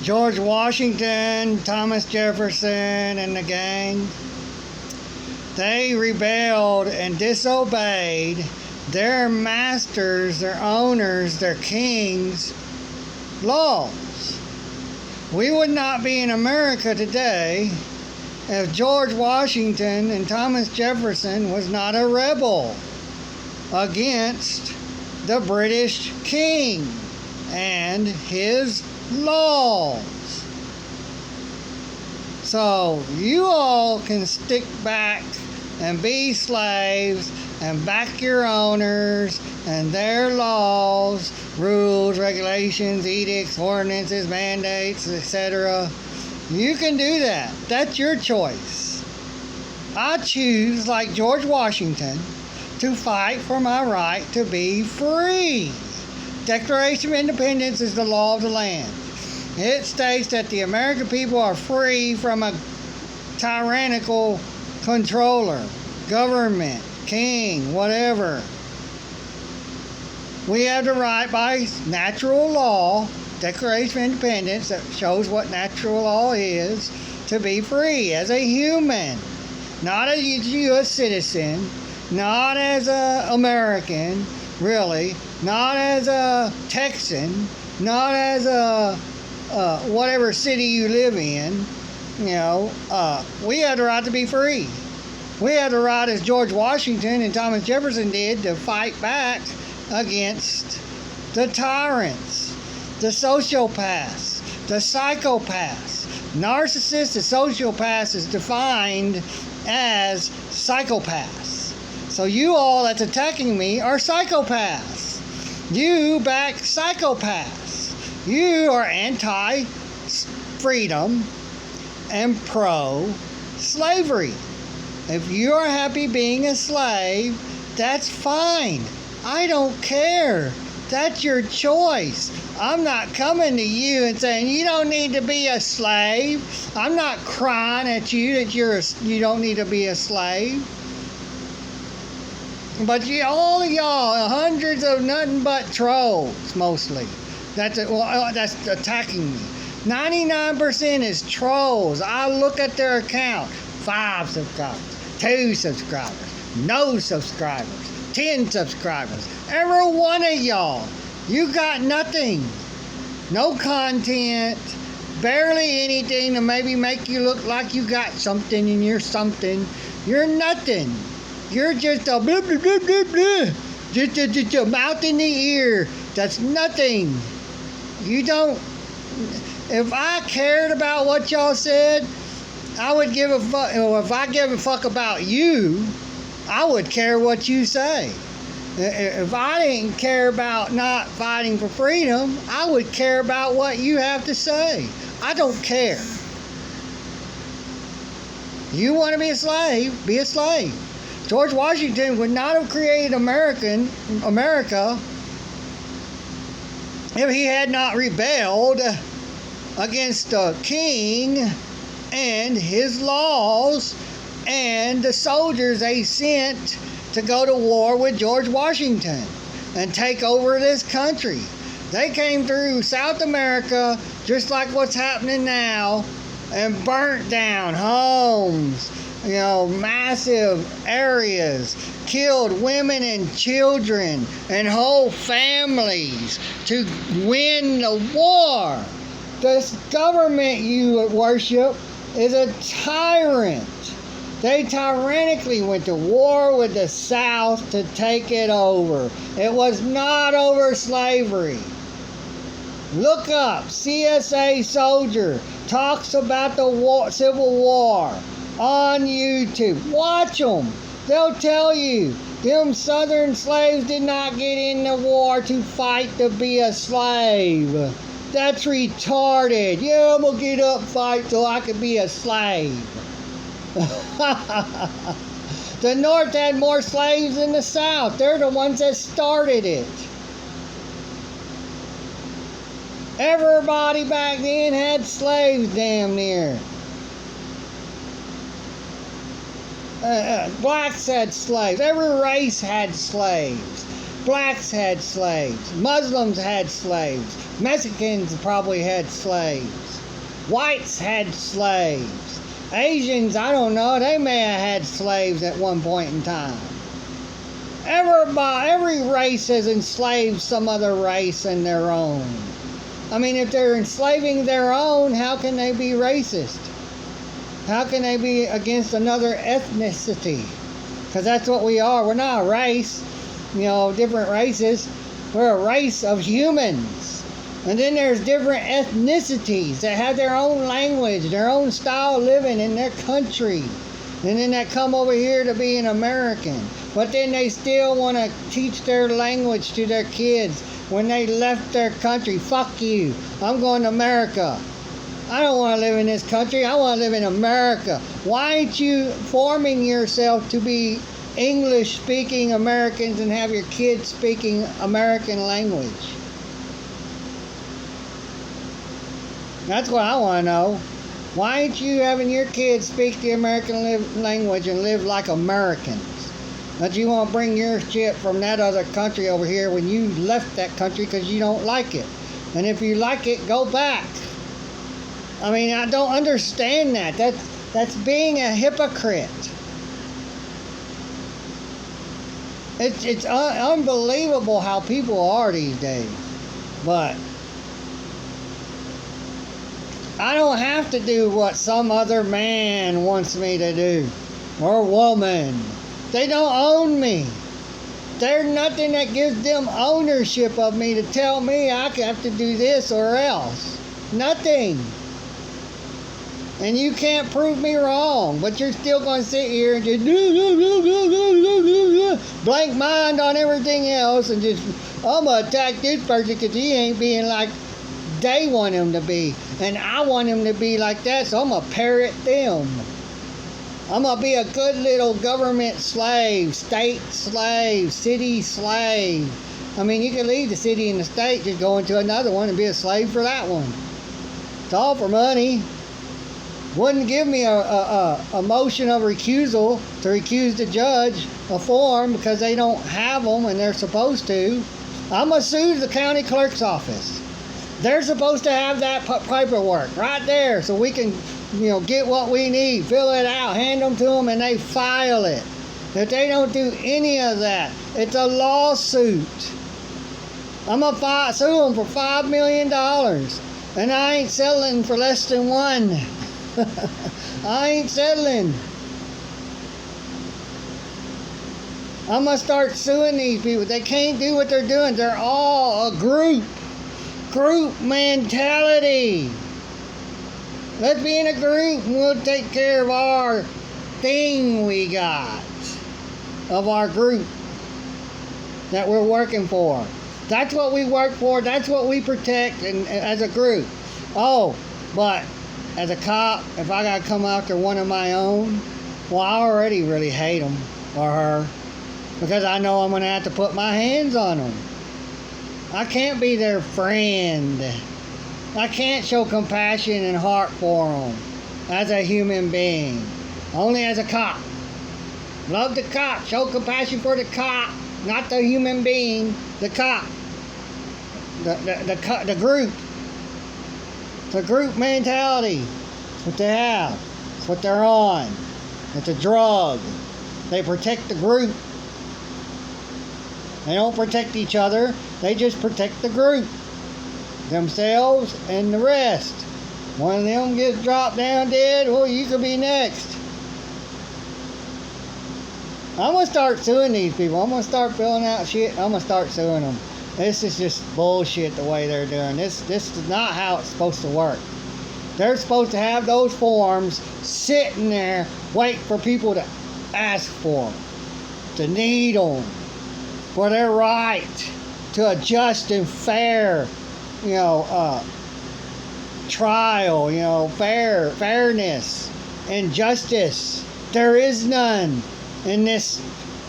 George Washington, Thomas Jefferson, and the gang, they rebelled and disobeyed their masters, their owners, their kings' laws. We would not be in America today if George Washington and Thomas Jefferson was not a rebel against the British king and his laws. So you all can stick back and be slaves and back your owners and their laws, rules, regulations, edicts, ordinances, mandates, etc. You can do that. That's your choice. I choose, like George Washington, to fight for my right to be free. Declaration of Independence is the law of the land. It states that the American people are free from a tyrannical controller, government, king, whatever. We have the right by natural law, Declaration of Independence, that shows what natural law is, to be free as a human, not as a U.S. citizen, not as an American, really, not as a Texan, not as a whatever city you live in. We have the right to be free. We have the right, as George Washington and Thomas Jefferson did, to fight back against the tyrants, the sociopaths, the psychopaths. Narcissists and sociopaths is defined as psychopaths. So you all that's attacking me are psychopaths. You back psychopaths. You are anti-freedom and pro-slavery. If you are happy being a slave, that's fine. I don't care. That's your choice. I'm not coming to you and saying you don't need to be a slave. I'm not crying at you that you don't need to be a slave. But all of y'all, hundreds of nothing but trolls, mostly. That's attacking me. 99% is trolls. I look at their account. 5 subscribers, 2 subscribers, no subscribers, 10 subscribers. Every one of y'all, you got nothing. No content, barely anything to maybe make you look like you got something and you're something. You're nothing. You're just a blah, blah, blah, blah, blah. Just a mouth in the ear. That's nothing. You don't. If I cared about what y'all said, I would give a fuck. If I give a fuck about you, I would care what you say. If I didn't care about not fighting for freedom, I would care about what you have to say. I don't care. You want to be a slave, be a slave. George Washington would not have created America if he had not rebelled against the king and his laws and the soldiers they sent to go to war with George Washington and take over this country. They came through South America just like what's happening now and burnt down homes, massive areas, killed women and children and whole families to win the war. This government you worship is a tyrant. They tyrannically went to war with the South to take it over. It was not over slavery. Look up, CSA soldier talks about the Civil War on YouTube. Watch them. They'll tell you them Southern slaves did not get in the war to fight to be a slave. That's retarded. Yeah, I'm gonna get up and fight so I can be a slave. The North had more slaves than the South. They're the ones that started it. Everybody back then had slaves damn near. Blacks had slaves. Every race had slaves. Blacks had slaves. Muslims had slaves. Mexicans probably had slaves. Whites had slaves. Asians, I don't know, they may have had slaves at one point in time. Every race has enslaved some other race in their own. I mean, if they're enslaving their own, how can they be racist? How can they be against another ethnicity? Because that's what we are. We're not a race, different races. We're a race of humans. And then there's different ethnicities that have their own language, their own style of living in their country. And then they come over here to be an American. But then they still want to teach their language to their kids when they left their country. Fuck you. I'm going to America. I don't want to live in this country. I want to live in America. Why ain't you forming yourself to be English-speaking Americans and have your kids speaking American language? That's what I want to know. Why ain't you having your kids speak the American language and live like Americans? But you want to bring your shit from that other country over here when you left that country because you don't like it. And if you like it, go back. I mean, I don't understand that. That's being a hypocrite. It's unbelievable how people are these days. But I don't have to do what some other man wants me to do. Or woman. They don't own me. There's nothing that gives them ownership of me to tell me I have to do this or else. Nothing. And you can't prove me wrong, but you're still going to sit here and just blank mind on everything else and just, I'm going to attack this person because he ain't being like they want him to be. And I want him to be like that, so I'm going to parrot them. I'm going to be a good little government slave, state slave, city slave. I mean, you can leave the city and the state, just go into another one and be a slave for that one. It's all for money. Wouldn't give me a motion of recusal to recuse the judge, a form, because they don't have them and they're supposed to. I'm going to sue the county clerk's office. They're supposed to have that paperwork right there so we can, get what we need, fill it out, hand them to them, and they file it. If they don't do any of that, it's a lawsuit. I'm going to sue them for $5 million, and I ain't settling for less than one. I ain't settling. I'm going to start suing these people. They can't do what they're doing. They're all a group. Group mentality. Let's be in a group and we'll take care of our thing we got. Of our group that we're working for. That's what we work for. That's what we protect and as a group. Oh, but as a cop, if I got to come after one of my own, well, I already really hate him or her because I know I'm going to have to put my hands on them. I can't be their friend. I can't show compassion and heart for them as a human being. Only as a cop. Love the cop. Show compassion for the cop, not the human being. The cop. The group. The group mentality. That's what they have. That's what they're on. It's a drug. They protect the group. They don't protect each other. They just protect the group. Themselves and the rest. One of them gets dropped down dead, well, you could be next. I'm going to start suing these people. I'm going to start filling out shit. I'm going to start suing them. This is just bullshit the way they're doing. This is not how it's supposed to work. They're supposed to have those forms sitting there waiting for people to ask for them, to need them, for their right to a just and fair, trial, fairness and justice. There is none in this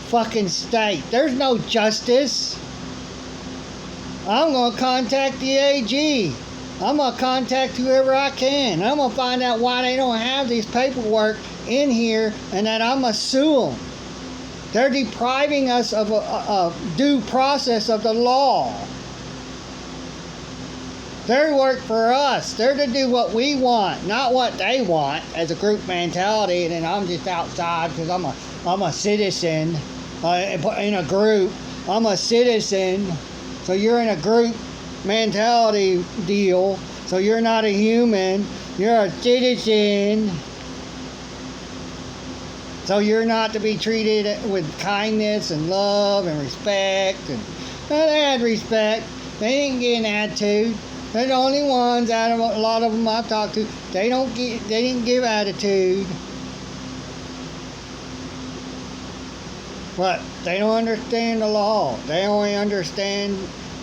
fucking state. There's no justice. I'm going to contact the AG. I'm going to contact whoever I can. I'm going to find out why they don't have these paperwork in here and that I'm going to sue them. They're depriving us of a due process of the law. They work for us. They're to do what we want, not what they want, as a group mentality. And then I'm just outside because I'm a citizen in a group. I'm a citizen, so you're in a group mentality deal. So you're not a human. You're a citizen. So you're not to be treated with kindness and love and respect. And they had respect. They didn't get an attitude. They're the only ones out of a lot of them I've talked to. They didn't give attitude. But they don't understand the law. They only understand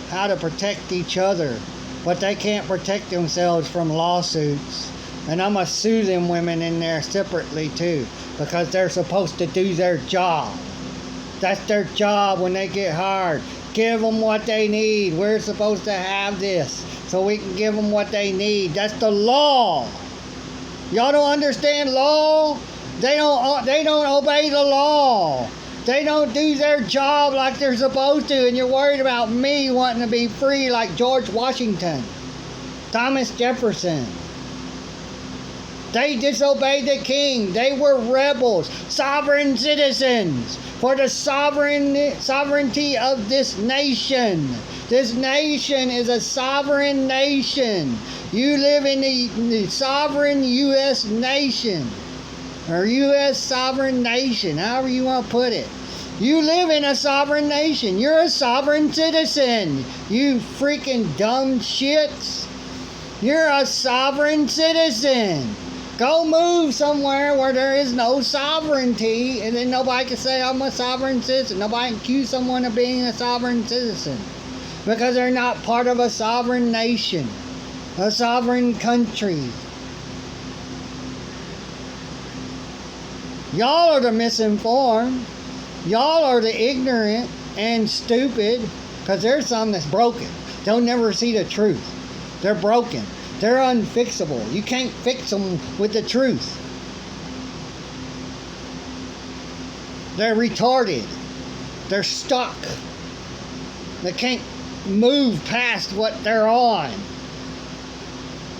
how to protect each other. But they can't protect themselves from lawsuits. And I'm going to sue them women in there separately too. Because they're supposed to do their job. That's their job when they get hired. Give them what they need. We're supposed to have this so we can give them what they need. That's the law. Y'all don't understand law? They don't obey the law. They don't do their job like they're supposed to, and you're worried about me wanting to be free like George Washington, Thomas Jefferson. They disobeyed the king. They were rebels, sovereign citizens for the sovereignty of this nation. This nation is a sovereign nation. You live in the sovereign U.S. nation, or U.S. sovereign nation, however you want to put it. You live in a sovereign nation. You're a sovereign citizen. You freaking dumb shits. You're a sovereign citizen. Go move somewhere where there is no sovereignty, and then nobody can say I'm a sovereign citizen. Nobody can accuse someone of being a sovereign citizen because they're not part of a sovereign nation, a sovereign country. Y'all are the misinformed. Y'all are the ignorant and stupid, because there's some that's broken. They'll never see the truth. They're broken. They're unfixable. You can't fix them with the truth. They're retarded. They're stuck. They can't move past what they're on.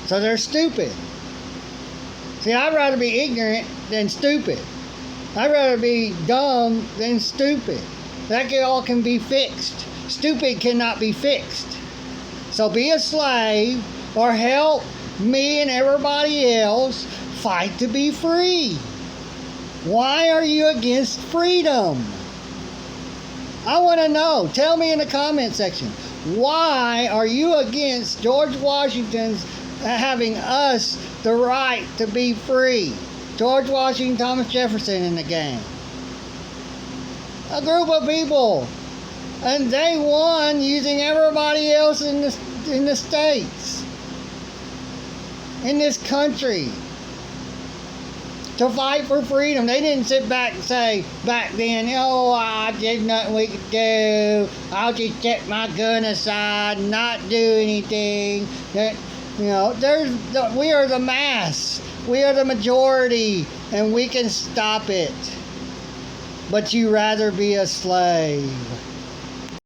So they're stupid. See, I'd rather be ignorant than stupid. I'd rather be dumb than stupid. That all can be fixed. Stupid cannot be fixed. So be a slave or help me and everybody else fight to be free. Why are you against freedom? I want to know. Tell me in the comment section. Why are you against George Washington's having us the right to be free? George Washington, Thomas Jefferson in the game. A group of people. And they won using everybody else in the states. In this country. To fight for freedom. They didn't sit back and say back then, oh, there's nothing we could do. I'll just set my gun aside and not do anything. We are the mass. We are the majority, and we can stop it. But you rather be a slave.